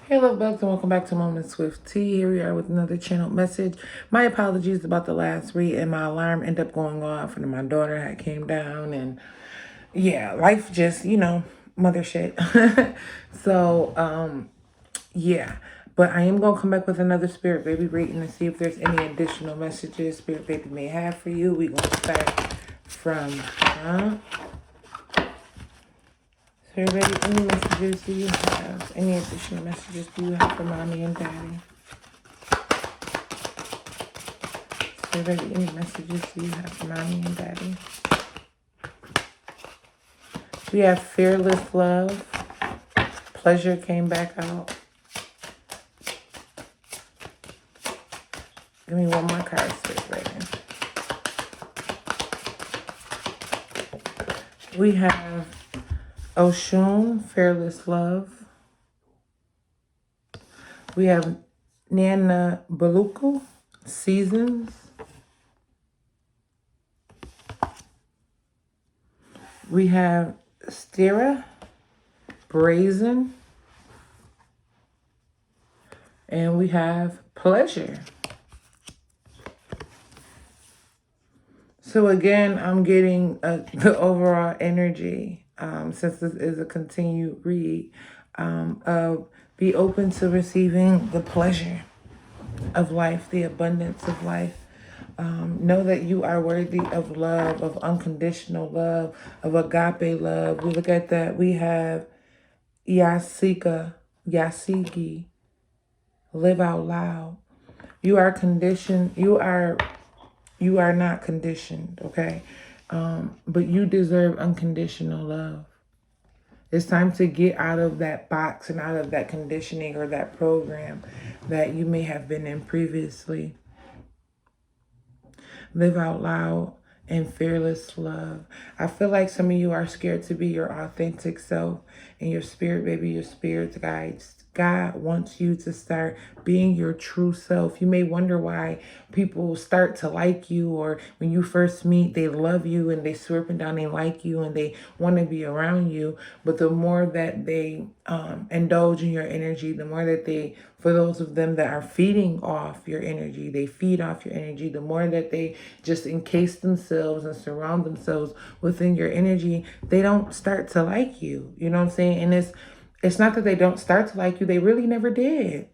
Hey, love bugs, and welcome back to Moments with Tea. Here we are with another channel message. My apologies about the last read, and my alarm ended up going off, and my daughter had came down, and yeah, life just, mother shit. So, yeah. But I am going to come back with another Spirit Baby reading and see if there's any additional messages Spirit Baby may have for you. We're going to start from, Spirit Baby, any messages do you have? Any additional messages do you have for Mommy and Daddy? Spirit Baby, any messages do you have for Mommy and Daddy? We have Fearless Love. Pleasure came back out. Give me one more card, Spirit Baby. We have Oshun, Fearless Love. We have Nana Baluku, Seasons. We have Stira, Brazen. And we have Pleasure. So again, I'm getting the overall energy, since this is a continued read, of be open to receiving the pleasure of life, the abundance of life. Know that you are worthy of love, of unconditional love, of agape love. We look at that. We have Yasigi, live out loud. You are conditioned. You are not conditioned, okay? But you deserve unconditional love. It's time to get out of that box and out of that conditioning or that program that you may have been in previously. Live out loud and fearless love. I feel like some of you are scared to be your authentic self, and your spirit, baby, your spirit guides. God wants you to start being your true self. You may wonder why people start to like you, or when you first meet, they love you and they swear up and down they like you and they want to be around you. But the more that they indulge in your energy, the more that they, for those of them that are feeding off your energy, they feed off your energy, the more that they just encase themselves and surround themselves within your energy, they don't start to like you. You know what I'm saying? And it's not that they don't start to like you, they really never did.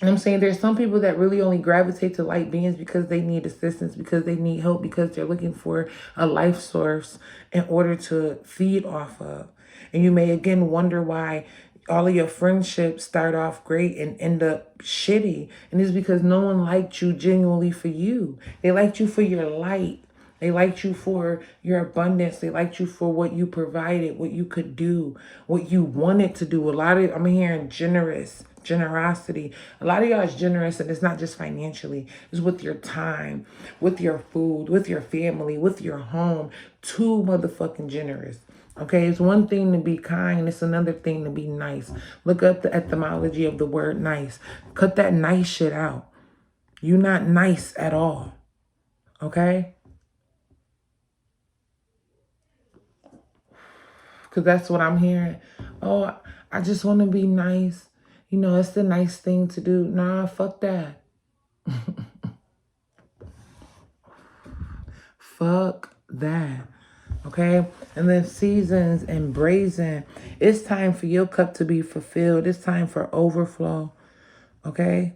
And I'm saying there's some people that really only gravitate to light beings because they need assistance, because they need help, because they're looking for a life source in order to feed off of. And you may again wonder why all of your friendships start off great and end up shitty. And it's because no one liked you genuinely for you. They liked you for your light. They liked you for your abundance. They liked you for what you provided, what you could do, what you wanted to do. I'm hearing generosity. A lot of y'all is generous, and it's not just financially. It's with your time, with your food, with your family, with your home. Too motherfucking generous. Okay, it's one thing to be kind. It's another thing to be nice. Look up the etymology of the word nice. Cut that nice shit out. You're not nice at all. Okay? Because that's what I'm hearing. Oh, I just want to be nice. You know, it's the nice thing to do. Nah, fuck that. Fuck that. Okay? And then seasons and brazen. It's time for your cup to be fulfilled. It's time for overflow. Okay?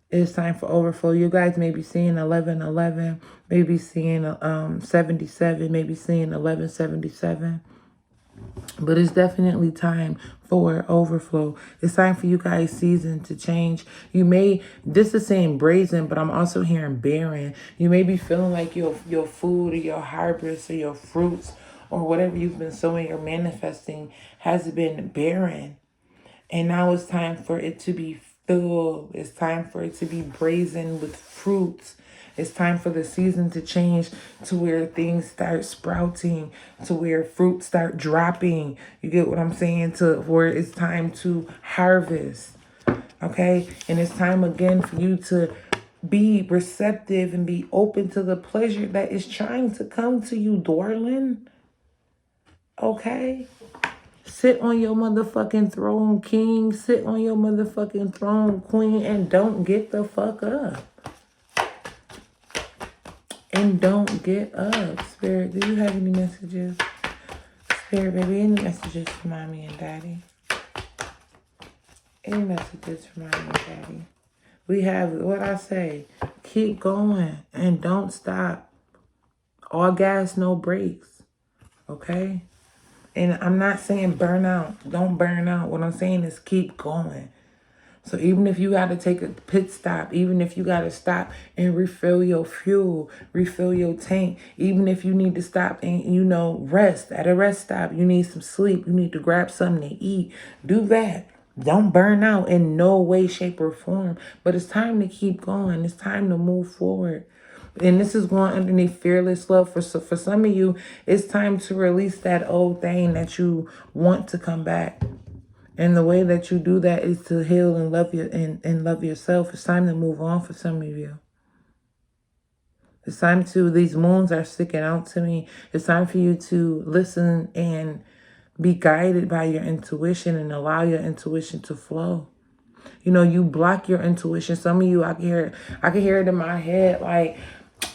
It's time for overflow. You guys may be seeing 1111, maybe seeing 77, maybe seeing 1177. But it's definitely time for overflow. It's time for you guys' season to change. This is saying brazen, but I'm also hearing barren. You may be feeling like your food or your harvest or your fruits or whatever you've been sowing or manifesting has been barren. And now it's time for it to be full. It's time for it to be brazen with fruits. It's time for the season to change to where things start sprouting, to where fruits start dropping. You get what I'm saying? To where it's time to harvest. Okay? And it's time again for you to be receptive and be open to the pleasure that is trying to come to you, darling. Okay? Sit on your motherfucking throne, king. Sit on your motherfucking throne, queen, and don't get the fuck up. And don't get up. Spirit, do you have any messages? Spirit, baby, any messages for mommy and daddy? Any messages for mommy and daddy? We have, what I say, keep going and don't stop. All gas, no brakes. Okay? And I'm not saying burn out. Don't burn out. What I'm saying is keep going. So even if you got to take a pit stop, even if you got to stop and refill your fuel, refill your tank, even if you need to stop and, rest at a rest stop, you need some sleep, you need to grab something to eat, do that. Don't burn out in no way, shape, or form. But it's time to keep going. It's time to move forward. And this is going underneath fearless love. For some of you, it's time to release that old thing that you want to come back. And the way that you do that is to heal and love you and love yourself. It's time to move on for some of you. It's time to, these moons are sticking out to me. It's time for you to listen and be guided by your intuition and allow your intuition to flow. You block your intuition. Some of you, I can hear it in my head, like,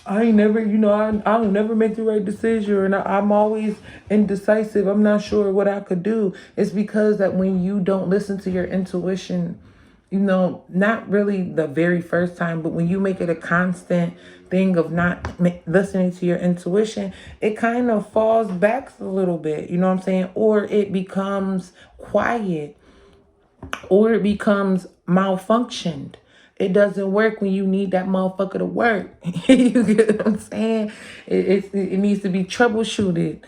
I ain't never, I'll never make the right decision. And I'm always indecisive. I'm not sure what I could do. It's because that when you don't listen to your intuition, not really the very first time, but when you make it a constant thing of not listening to your intuition, it kind of falls back a little bit. You know what I'm saying? Or it becomes quiet, or it becomes malfunctioned. It doesn't work when you need that motherfucker to work. You get what I'm saying? It needs to be troubleshooted.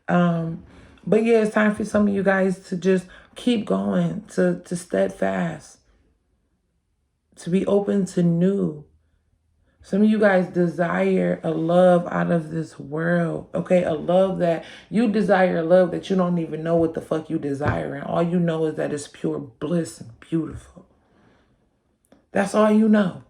But yeah, it's time for some of you guys to just keep going, to steadfast, to be open to new. Some of you guys desire a love out of this world, okay? A love that you desire, a love that you don't even know what the fuck you desire. And all you know is that it's pure bliss and beautiful. That's all you know.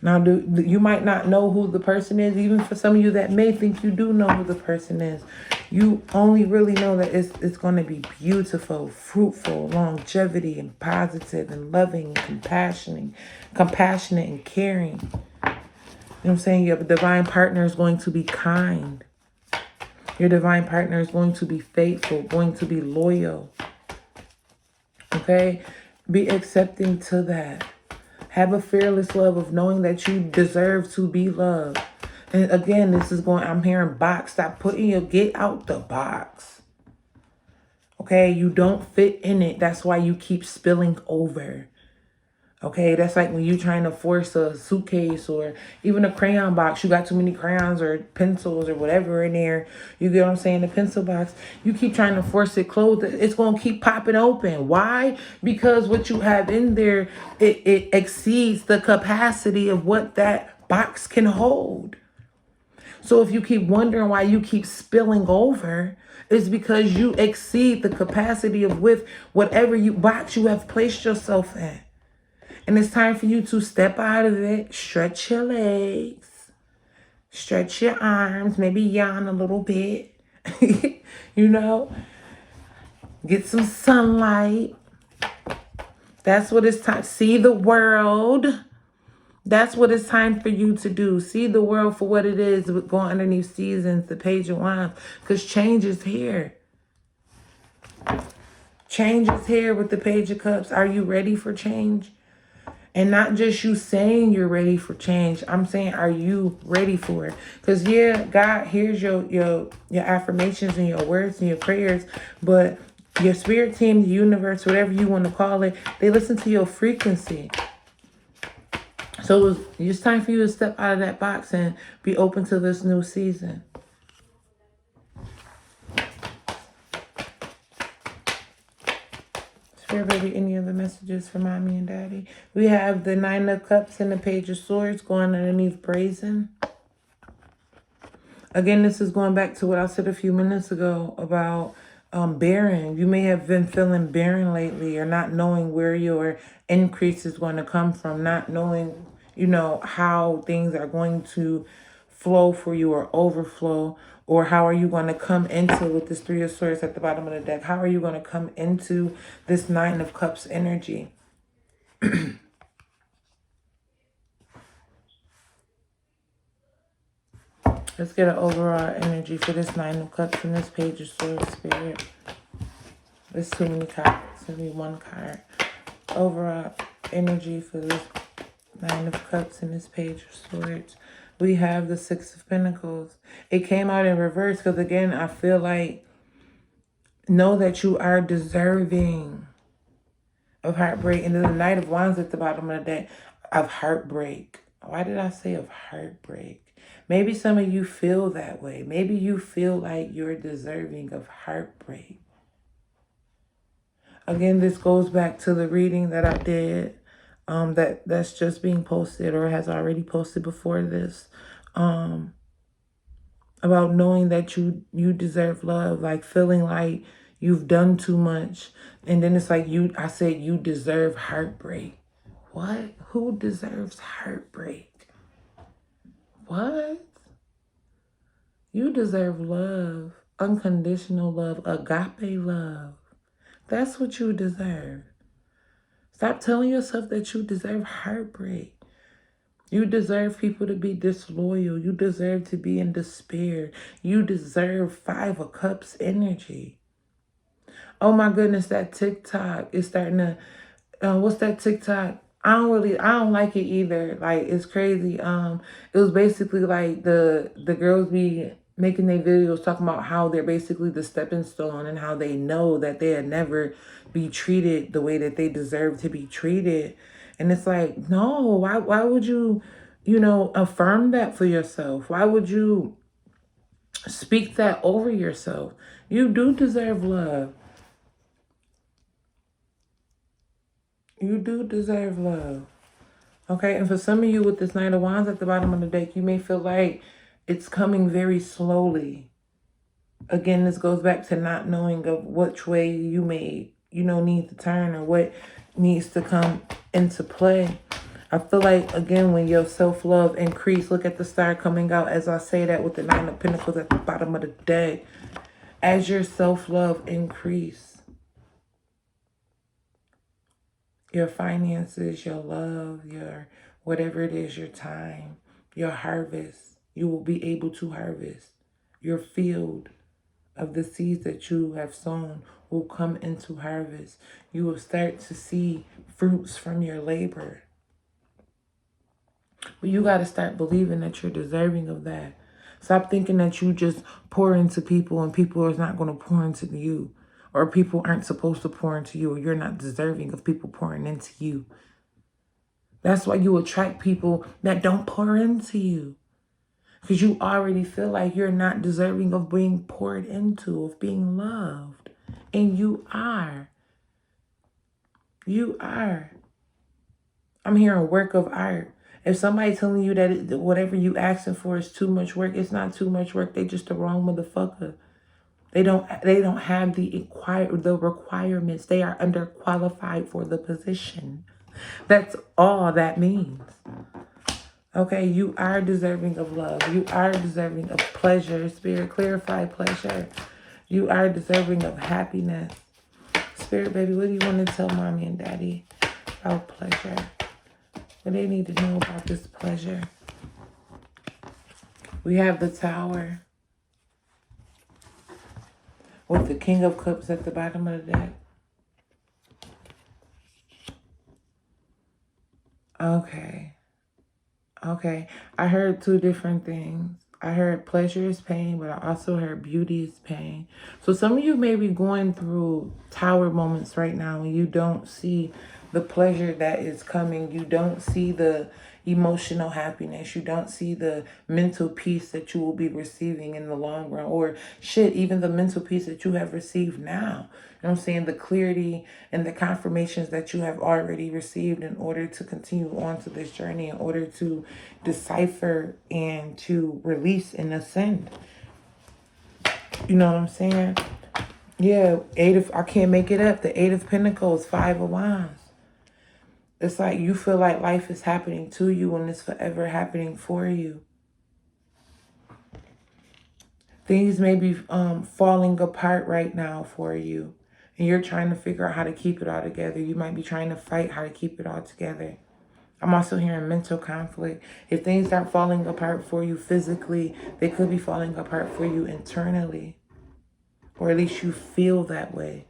Now, you might not know who the person is. Even for some of you that may think you do know who the person is, you only really know that it's going to be beautiful, fruitful, longevity, and positive, and loving, and compassionate, and caring. You know what I'm saying? Your divine partner is going to be kind. Your divine partner is going to be faithful, going to be loyal. Okay? Be accepting to that. Have a fearless love of knowing that you deserve to be loved. And again, I'm hearing box. Stop get out the box. Okay? You don't fit in it. That's why you keep spilling over. Okay? That's like when you're trying to force a suitcase or even a crayon box. You got too many crayons or pencils or whatever in there. You get what I'm saying? The pencil box. You keep trying to force it closed. It's going to keep popping open. Why? Because what you have in there, it exceeds the capacity of what that box can hold. So if you keep wondering why you keep spilling over, it's because you exceed the capacity of with whatever box you have placed yourself in. And it's time for you to step out of it, stretch your legs, stretch your arms, maybe yawn a little bit, get some sunlight. That's what it's time. See the world. That's what it's time for you to do. See the world for what it is, going underneath seasons, the Page of Wands, because change is here. Change is here with the Page of Cups. Are you ready for change? And not just you saying you're ready for change. I'm saying, are you ready for it? Because yeah, God hears your affirmations and your words and your prayers, but your spirit team, the universe, whatever you want to call it, they listen to your frequency. So it's time for you to step out of that box and be open to this new season. Spirit baby, any other messages for mommy and daddy? We have the Nine of Cups and the Page of Swords going underneath Brazen. Again, this is going back to what I said a few minutes ago about barren. You may have been feeling barren lately, or not knowing where your increase is going to come from, not knowing, how things are going to flow for you or overflow, Or how are you going to come into, with this Three of Swords at the bottom of the deck, how are you going to come into this Nine of Cups energy? Let's get an overall energy for this Nine of Cups and this Page of Swords, Spirit. There's too many cards. It's going to be one card. Overall energy for this Nine of Cups and this Page of Swords. We have the Six of Pentacles. It came out in reverse because, again, I feel like, know that you are deserving of heartbreak. And then the Knight of Wands at the bottom of the deck, of heartbreak. Why did I say of heartbreak? Maybe some of you feel that way. Maybe you feel like you're deserving of heartbreak. Again, this goes back to the reading that I did, that's just being posted or has already posted before this, about knowing that you deserve love, like feeling like you've done too much. And then it's like I said you deserve heartbreak. What? Who deserves heartbreak? What? You deserve love, unconditional love, agape love. That's what you deserve. Stop telling yourself that you deserve heartbreak. You deserve people to be disloyal. You deserve to be in despair. You deserve Five of Cups energy. Oh my goodness, that TikTok is starting to, what's that TikTok? I don't like it either. Like, it's crazy. It was basically like the girls be making their videos talking about how they're basically the stepping stone and how they know that they'll never be treated the way that they deserve to be treated. And it's like, no, why would you, affirm that for yourself? Why would you speak that over yourself? You do deserve love. You do deserve love. Okay, and for some of you with this Knight of Wands at the bottom of the deck, you may feel like it's coming very slowly. Again, this goes back to not knowing of which way you may, need to turn or what needs to come into play. I feel like, again, when your self-love increase, look at the star coming out as I say that with the Nine of Pentacles at the bottom of the deck. As your self-love increase, your finances, your love, your whatever it is, your time, your harvest, you will be able to harvest. Your field of the seeds that you have sown will come into harvest. You will start to see fruits from your labor. But you got to start believing that you're deserving of that. Stop thinking that you just pour into people and people are not going to pour into you. Or people aren't supposed to pour into you, or you're not deserving of people pouring into you. That's why you attract people that don't pour into you. Because you already feel like you're not deserving of being poured into, of being loved. And you are. You are. I'm hearing work of art. If somebody's telling you that whatever you asking for is too much work, it's not too much work. They just the wrong motherfucker. They don't have the requirements. They are underqualified for the position. That's all that means. Okay, you are deserving of love. You are deserving of pleasure. Spirit, clarify pleasure. You are deserving of happiness. Spirit, baby, what do you want to tell mommy and daddy about pleasure? What they need to know about this pleasure? We have the Tower with the King of Cups at the bottom of the deck. Okay. I heard two different things. I heard pleasure is pain, but I also heard beauty is pain. So some of you may be going through Tower moments right now and you don't see the pleasure that is coming. You don't see the emotional happiness. You don't see the mental peace that you will be receiving in the long run. Or shit, even the mental peace that you have received now. You know what I'm saying? The clarity and the confirmations that you have already received in order to continue on to this journey, in order to decipher and to release and ascend. You know what I'm saying? Yeah, I can't make it up. The Eight of Pentacles, Five of Wands. It's like you feel like life is happening to you and it's forever happening for you. Things may be falling apart right now for you. And you're trying to figure out how to keep it all together. You might be trying to fight how to keep it all together. I'm also hearing mental conflict. If things aren't falling apart for you physically, they could be falling apart for you internally. Or at least you feel that way.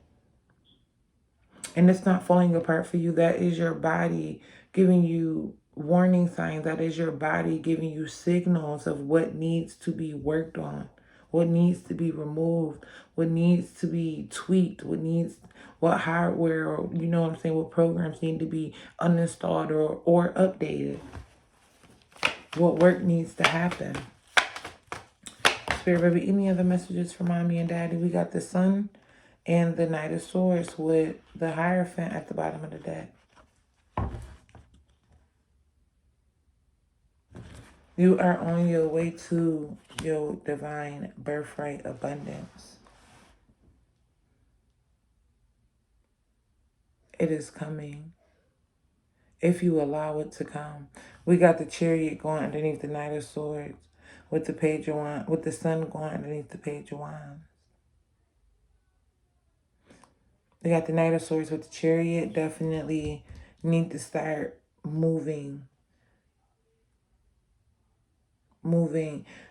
And it's not falling apart for you. That is your body giving you warning signs. That is your body giving you signals of what needs to be worked on, what needs to be removed, what needs to be tweaked, what hardware, or you know what I'm saying, what programs need to be uninstalled or updated, what work needs to happen. Spirit, baby, any other messages for mommy and daddy? We got the Sun and the Knight of Swords with the Hierophant at the bottom of the deck. You are on your way to your divine birthright abundance. It is coming if you allow it to come. We got the Chariot going underneath the Knight of Swords with the Page of Wands, with the Sun going underneath the Page of Wands. We got the Knight of Swords with the Chariot. Definitely need to start moving.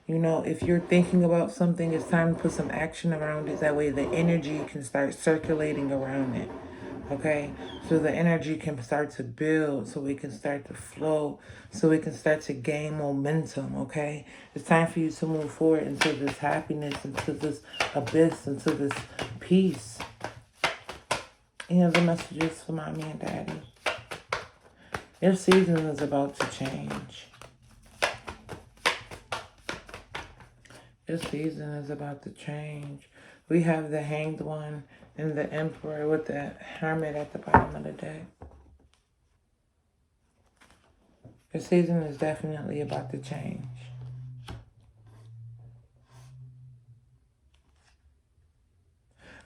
You know, if you're thinking about something, it's time to put some action around it. That way the energy can start circulating around it. Okay, so the energy can start to build, so we can start to flow, so we can start to gain momentum. Okay, it's time for you to move forward into this happiness, into this abyss, into this peace. Any other messages for mommy and daddy? Your season is about to change. Your season is about to change. We have the Hanged One and the Emperor with the Hermit at the bottom of the deck. Your season is definitely about to change.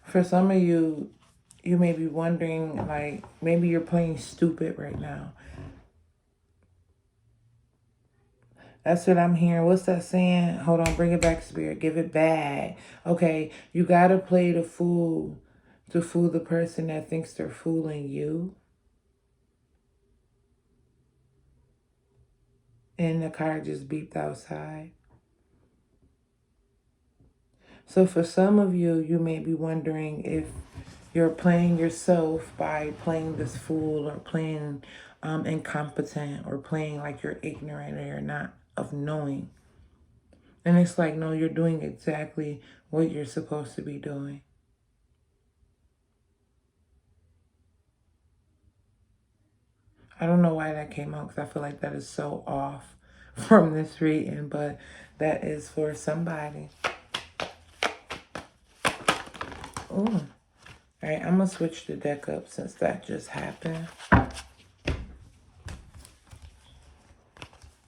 For some of you, you may be wondering, like, maybe you're playing stupid right now. That's what I'm hearing. What's that saying? Hold on, bring it back, Spirit. Give it back. Okay, you got to play the fool to fool the person that thinks they're fooling you. And the car just beeped outside. So for some of you, you may be wondering if you're playing yourself by playing this fool, or playing incompetent, or playing like you're ignorant or you're not of knowing. And it's like, no, you're doing exactly what you're supposed to be doing. I don't know why that came out, because I feel like that is so off from this reading, but that is for somebody. Ooh. All right, I'm going to switch the deck up since that just happened.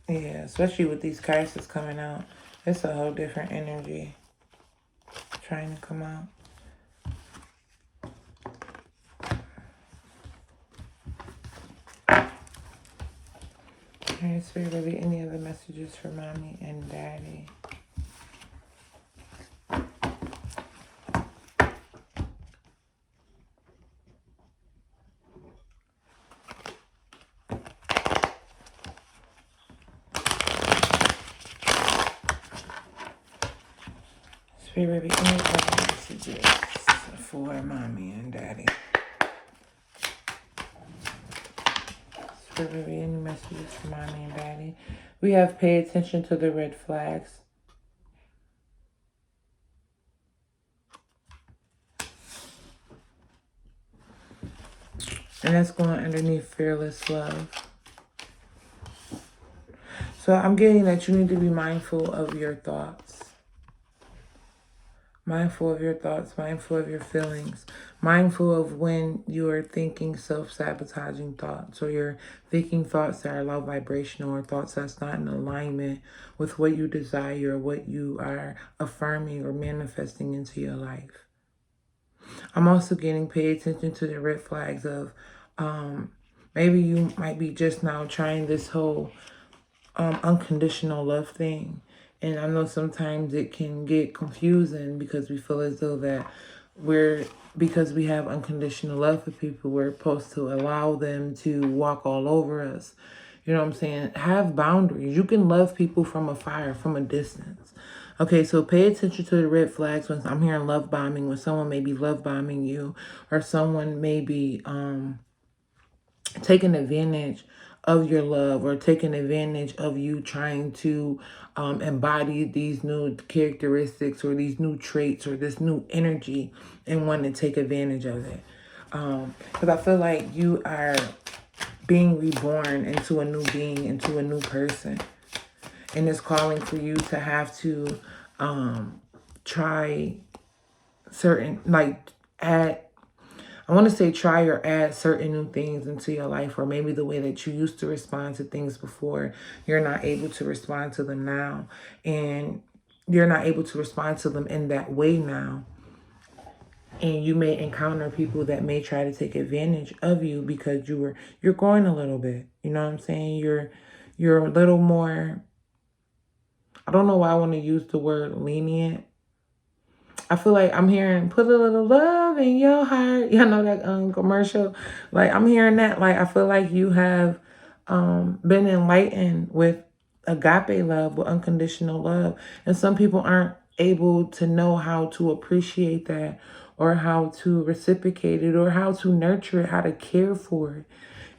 Yeah, especially with these cards that's coming out. It's a whole different energy trying to come out. All right, Spirit, baby, any other messages for mommy and daddy? Spirit, baby, any other messages for mommy and daddy? Spirit, baby, any messages for mommy and daddy? We have pay attention to the red flags. And that's going underneath fearless love. So I'm getting that you need to be mindful of your thoughts. Mindful of your thoughts, mindful of your feelings, mindful of when you are thinking self-sabotaging thoughts, or you're thinking thoughts that are low vibrational, or thoughts that's not in alignment with what you desire, or what you are affirming or manifesting into your life. I'm also getting pay attention to the red flags of maybe you might be just now trying this whole unconditional love thing. And I know sometimes it can get confusing because we feel as though that because we have unconditional love for people, we're supposed to allow them to walk all over us. You know what I'm saying? Have boundaries. You can love people from afar, from a distance. Okay, so pay attention to the red flags when I'm hearing love bombing, when someone may be love bombing you, or someone may be taking advantage of your love, or taking advantage of you trying to embody these new characteristics or these new traits or this new energy and wanting to take advantage of it. Because I feel like you are being reborn into a new being, into a new person. And it's calling for you to have to try certain, like, I want to say try or add certain new things into your life, or maybe the way that you used to respond to things before, you're not able to respond to them now. And you're not able to respond to them in that way now. And you may encounter people that may try to take advantage of you because you're growing a little bit. You know what I'm saying? You're a little more, I don't know why I want to use the word lenient. I feel like I'm hearing put a little love in your heart. You know that commercial? Like, I'm hearing that. Like, I feel like you have been enlightened with agape love, with unconditional love. And some people aren't able to know how to appreciate that, or how to reciprocate it, or how to nurture it, how to care for it.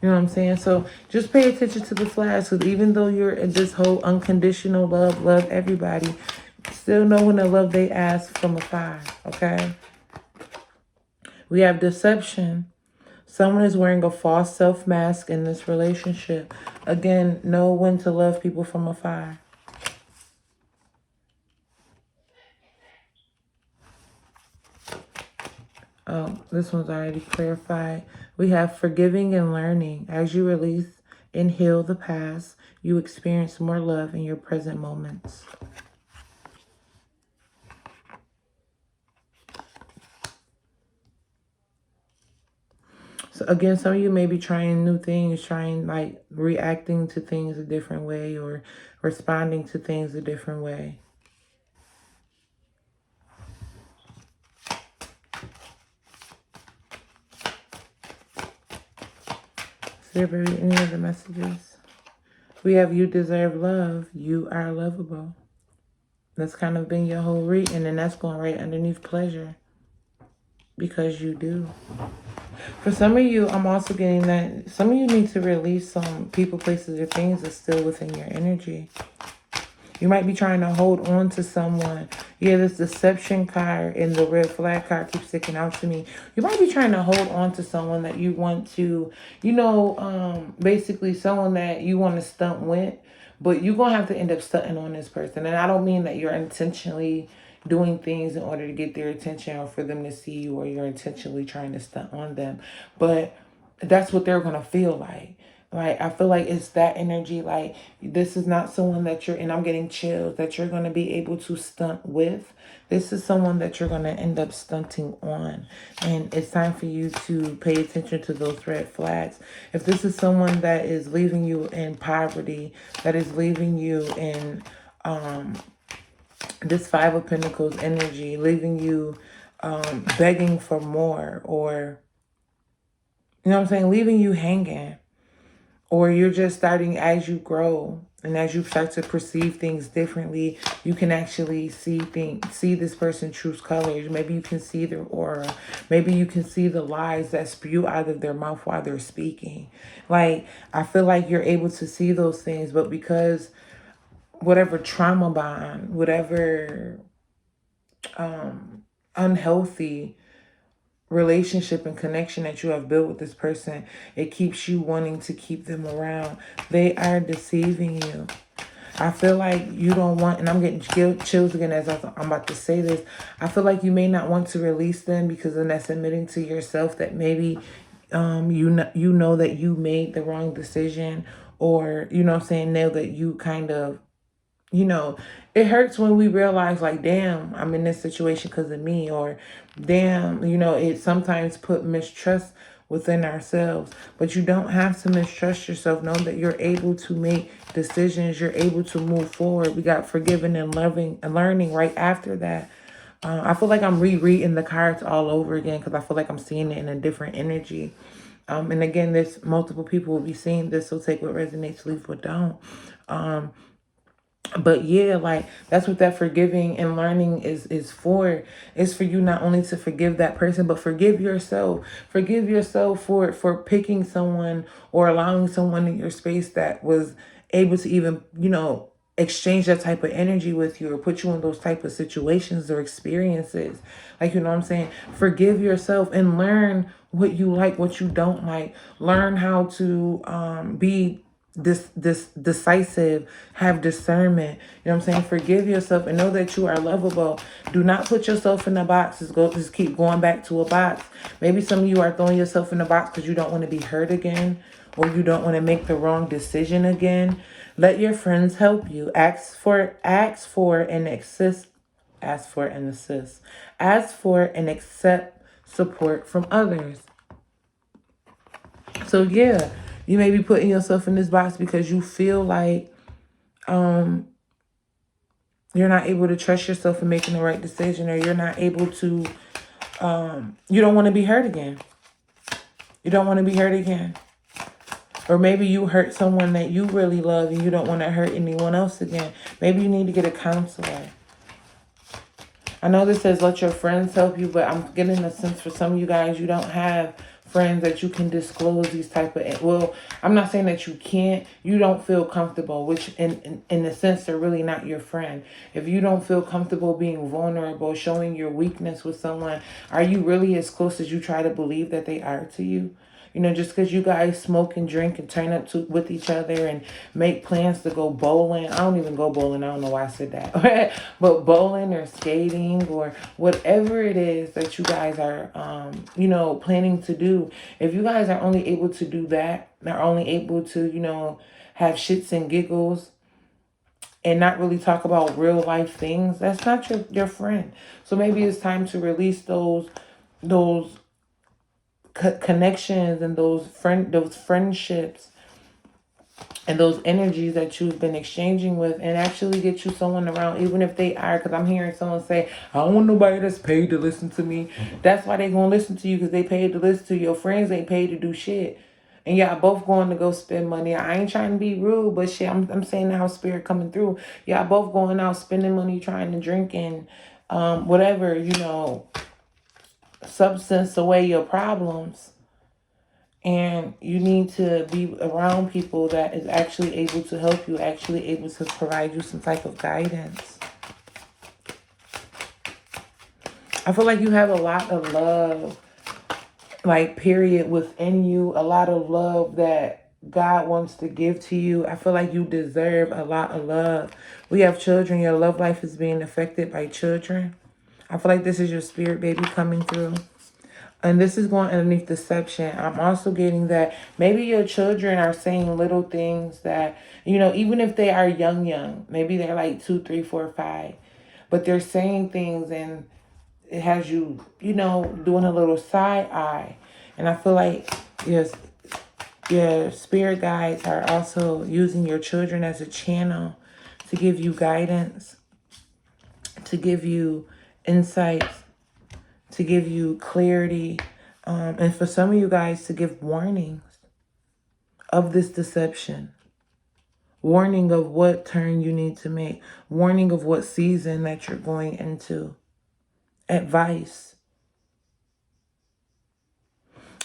You know what I'm saying? So just pay attention to the flags. Because even though you're in this whole unconditional love everybody, still know when the love they ask from afar, okay? We have deception. Someone is wearing a false self mask in this relationship. Again, know when to love people from afar. This one's already clarified. We have forgiving and learning. As you release and heal the past, you experience more love in your present moments. So again, some of you may be trying new things, like reacting to things a different way, or responding to things a different way. Spirit, baby, any other messages? We have you deserve love. You are lovable. That's kind of been your whole reading, and that's going right underneath pleasure. Because you do. For some of you, I'm also getting that some of you need to release some people, places, or things that's still within your energy. You might be trying to hold on to someone. Yeah, this deception card and the red flag card keeps sticking out to me. You might be trying to hold on to someone that you want to, basically someone that you want to stunt with. But you're going to have to end up stunting on this person. And I don't mean that you're intentionally doing things in order to get their attention or for them to see you, or you're intentionally trying to stunt on them. But that's what they're going to feel like. Like, I feel like it's that energy. Like, this is not someone that and I'm getting chills, that you're going to be able to stunt with. This is someone that you're going to end up stunting on. And it's time for you to pay attention to those red flags. If this is someone that is leaving you in poverty, that is leaving you in this Five of Pentacles energy, leaving you begging for more, or, you know what I'm saying, leaving you hanging. Or you're just starting, as you grow and as you start to perceive things differently, you can actually see this person's true colors. Maybe you can see their aura. Maybe you can see the lies that spew out of their mouth while they're speaking. Like, I feel like you're able to see those things, but because whatever trauma bond, whatever unhealthy relationship and connection that you have built with this person, it keeps you wanting to keep them around. They are deceiving you. I feel like you don't want, and I'm getting chills again as I'm about to say this, I feel like you may not want to release them, because then that's admitting to yourself that maybe you know that you made the wrong decision, or, you know what I'm saying, know that you kind of, it hurts when we realize, like, damn, I'm in this situation because of me, or damn, it sometimes put mistrust within ourselves. But you don't have to mistrust yourself. Know that you're able to make decisions. You're able to move forward. We got forgiving and loving and learning right after that. I feel like I'm rereading the cards all over again because I feel like I'm seeing it in a different energy. And again, there's multiple people will be seeing this, so take what resonates, leave what don't. But yeah, like that's what that forgiving and learning is for. It's for you not only to forgive that person, but forgive yourself. Forgive yourself for picking someone or allowing someone in your space that was able to even, exchange that type of energy with you or put you in those type of situations or experiences. Like, you know what I'm saying? Forgive yourself and learn what you like, what you don't like. Learn how to be this decisive, have discernment. You know what I'm saying? Forgive yourself and know that you are lovable. Do not put yourself in a box. Just keep going back to a box. Maybe some of you are throwing yourself in a box because you don't want to be hurt again, or you don't want to make the wrong decision again. Let your friends help you. Ask for and assist. Ask for and assist. Ask for and accept support from others. So yeah, you may be putting yourself in this box because you feel like you're not able to trust yourself in making the right decision, or you're not able to, you don't want to be hurt again. You don't want to be hurt again. Or maybe you hurt someone that you really love and you don't want to hurt anyone else again. Maybe you need to get a counselor. I know this says let your friends help you, but I'm getting a sense for some of you guys, you don't have friends that you can disclose these type of, well, I'm not saying that you can't, you don't feel comfortable, which in a sense, they're really not your friend. If you don't feel comfortable being vulnerable, showing your weakness with someone, are you really as close as you try to believe that they are to you? Just because you guys smoke and drink and turn up with each other and make plans to go bowling. I don't even go bowling. I don't know why I said that. But bowling or skating or whatever it is that you guys are, planning to do. If you guys are only able to do that, are only able to, have shits and giggles and not really talk about real life things, that's not your friend. So maybe it's time to release those connections and those friendships and those energies that you've been exchanging with, and actually get you someone around, even if they are, because I'm hearing someone say, I don't want nobody that's paid to listen to me. That's why they gonna listen to you, because they paid to listen to you. Your friends ain't paid to do shit. And y'all both going to go spend money. I ain't trying to be rude, but shit, I'm saying how spirit coming through. Y'all both going out spending money, trying to drink and whatever, substance away your problems. And you need to be around people that is actually able to help you, actually able to provide you some type of guidance. I feel like you have a lot of love, like period, within you. A lot of love that God wants to give to you. I feel like you deserve a lot of love. We have children. Your love life is being affected by children. I feel like this is your spirit baby coming through. And this is going underneath deception. I'm also getting that maybe your children are saying little things that, even if they are young, maybe they're like 2, 3, 4, 5, but they're saying things and it has you, doing a little side eye. And I feel like your spirit guides are also using your children as a channel to give you guidance, to give you insights, to give you clarity, and for some of you guys to give warnings of this deception. Warning of what turn you need to make. Warning of what season that you're going into. Advice.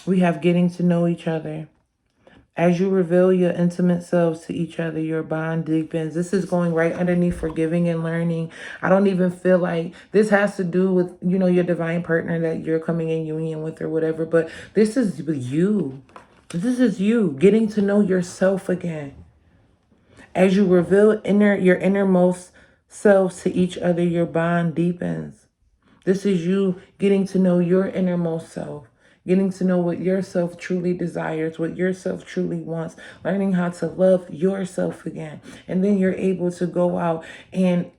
We have getting to know each other. As you reveal your intimate selves to each other, your bond deepens. This is going right underneath forgiving and learning. I don't even feel like this has to do with, your divine partner that you're coming in union with or whatever. But this is you. This is you getting to know yourself again. As you reveal your innermost selves to each other, your bond deepens. This is you getting to know your innermost self. Getting to know what yourself truly desires, what yourself truly wants, learning how to love yourself again. And then you're able to go out and,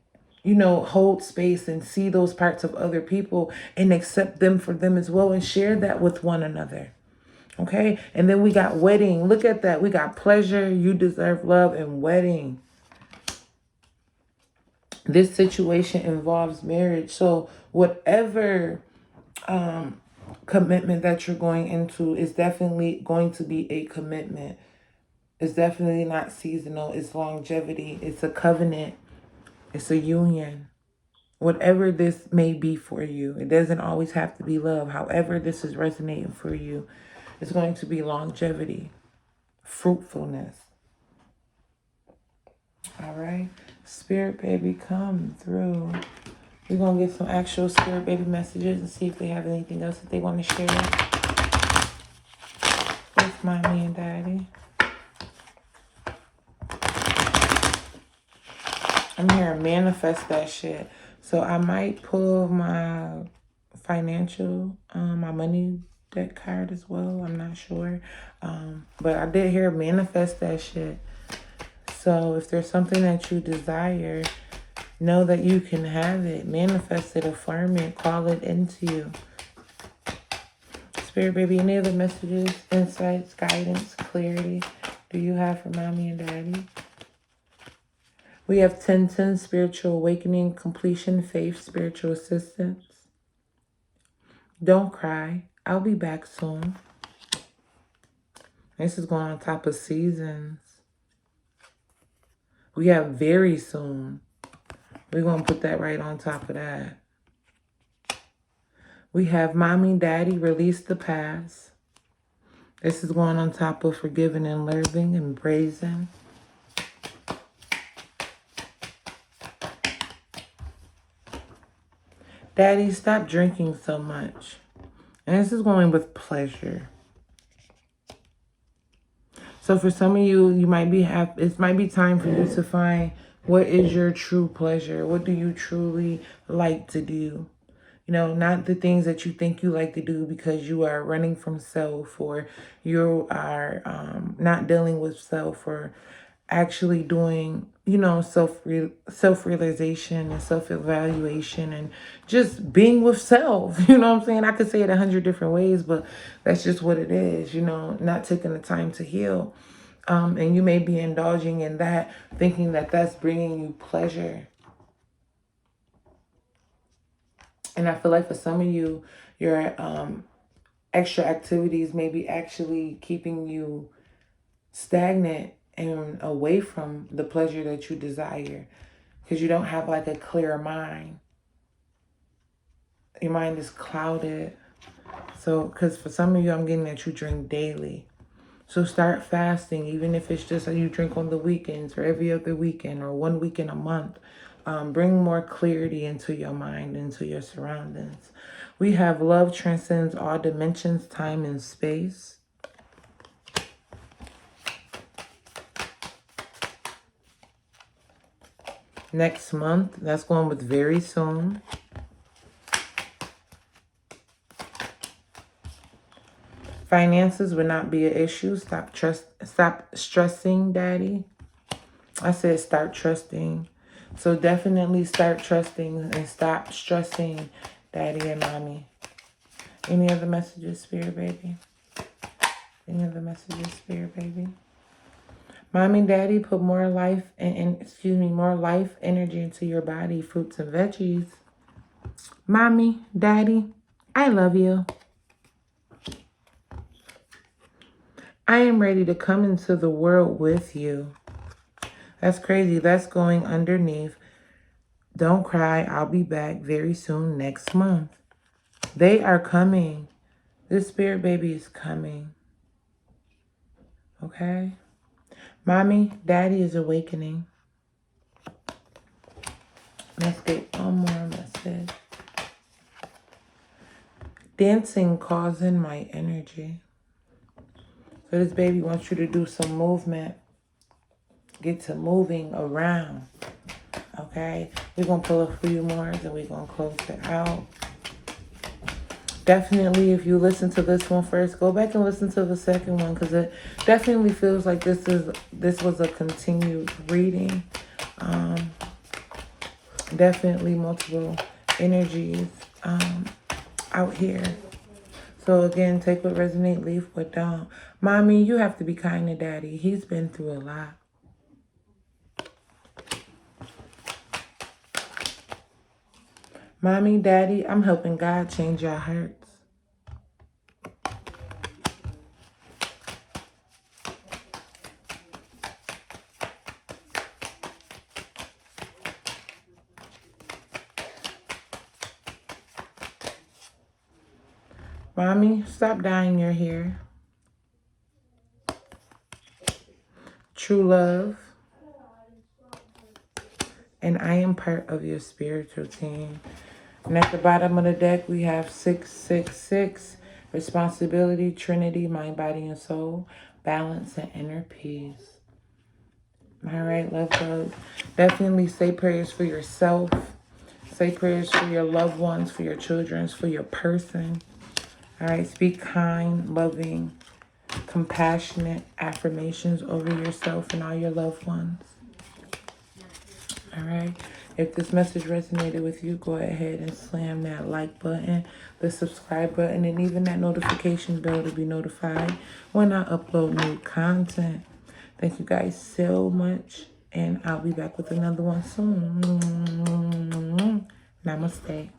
hold space and see those parts of other people and accept them for them as well and share that with one another. Okay, and then we got wedding. Look at that. We got pleasure, you deserve love, and wedding. This situation involves marriage. So whatever commitment that you're going into is definitely going to be a commitment. It's definitely not seasonal. It's longevity. It's a covenant. It's a union. Whatever this may be for you, it doesn't always have to be love. However this is resonating for you, it's going to be longevity, fruitfulness. All right. Spirit baby, come through. We're going to get some actual spirit baby messages and see if they have anything else that they want to share with mommy and daddy. I'm here to manifest that shit. So I might pull my financial, my money deck card as well. I'm not sure. But I did hear manifest that shit. So if there's something that you desire, know that you can have it. Manifest it, affirm it, call it into you. Spirit baby, any other messages, insights, guidance, clarity do you have for mommy and daddy? We have 1010, spiritual awakening, completion, faith, spiritual assistance. Don't cry. I'll be back soon. This is going on top of seasons. We have very soon. We're going to put that right on top of that. We have mommy, daddy, release the past. This is going on top of forgiving and loving and praising. Daddy, stop drinking so much. And this is going with pleasure. So for some of you, it might be time for you to find what is your true pleasure. What do you truly like to do? You know, not the things that you think you like to do because you are running from self, or you are not dealing with self, or actually doing, you know, self-realization and self-evaluation and just being with self. You know what I'm saying? I could say it 100 different ways, but that's just what it is, you know, not taking the time to heal. And you may be indulging in that, thinking that that's bringing you pleasure. And I feel like for some of you, your extra activities may be actually keeping you stagnant and away from the pleasure that you desire, because you don't have like a clear mind. Your mind is clouded. So, because for some of you, I'm getting that you drink daily. So start fasting, even if it's just that you drink on the weekends or every other weekend or 1 weekend a month. Bring more clarity into your mind, into your surroundings. We have love transcends all dimensions, time, and space. Next month, that's going with very soon. Finances would not be an issue. Stop stressing, daddy. I said start trusting. So definitely start trusting and stop stressing, daddy and mommy. Any other messages, spirit baby? Any other messages, spirit baby? Mommy and daddy, put more life more life energy into your body, fruits and veggies. Mommy, daddy, I love you. I am ready to come into the world with you. That's crazy. That's going underneath. Don't cry. I'll be back very soon next month. They are coming. This spirit baby is coming. Okay? Mommy, daddy is awakening. Let's get one more message. Dancing calls in my energy. So this baby wants you to do some movement. Get to moving around. Okay? We're going to pull a few more and we're going to close it out. Definitely, if you listen to this one first, go back and listen to the second one, because it definitely feels like this was a continued reading. Definitely multiple energies out here. So So again, take what resonates, leave what don't. Mommy, you have to be kind to Daddy. He's been through a lot. Mommy, Daddy, I'm helping God change your hearts. Mommy, stop dyeing your hair. True love. And I am part of your spiritual team. And at the bottom of the deck, we have 666. Responsibility, Trinity, mind, body, and soul. Balance and inner peace. All right, love bugs. Definitely say prayers for yourself. Say prayers for your loved ones, for your children, for your person. All right, speak kind, loving, compassionate affirmations over yourself and all your loved ones. All right. If this message resonated with you, go ahead and slam that like button, the subscribe button, and even that notification bell to be notified when I upload new content. Thank you guys so much, and I'll be back with another one soon. Namaste.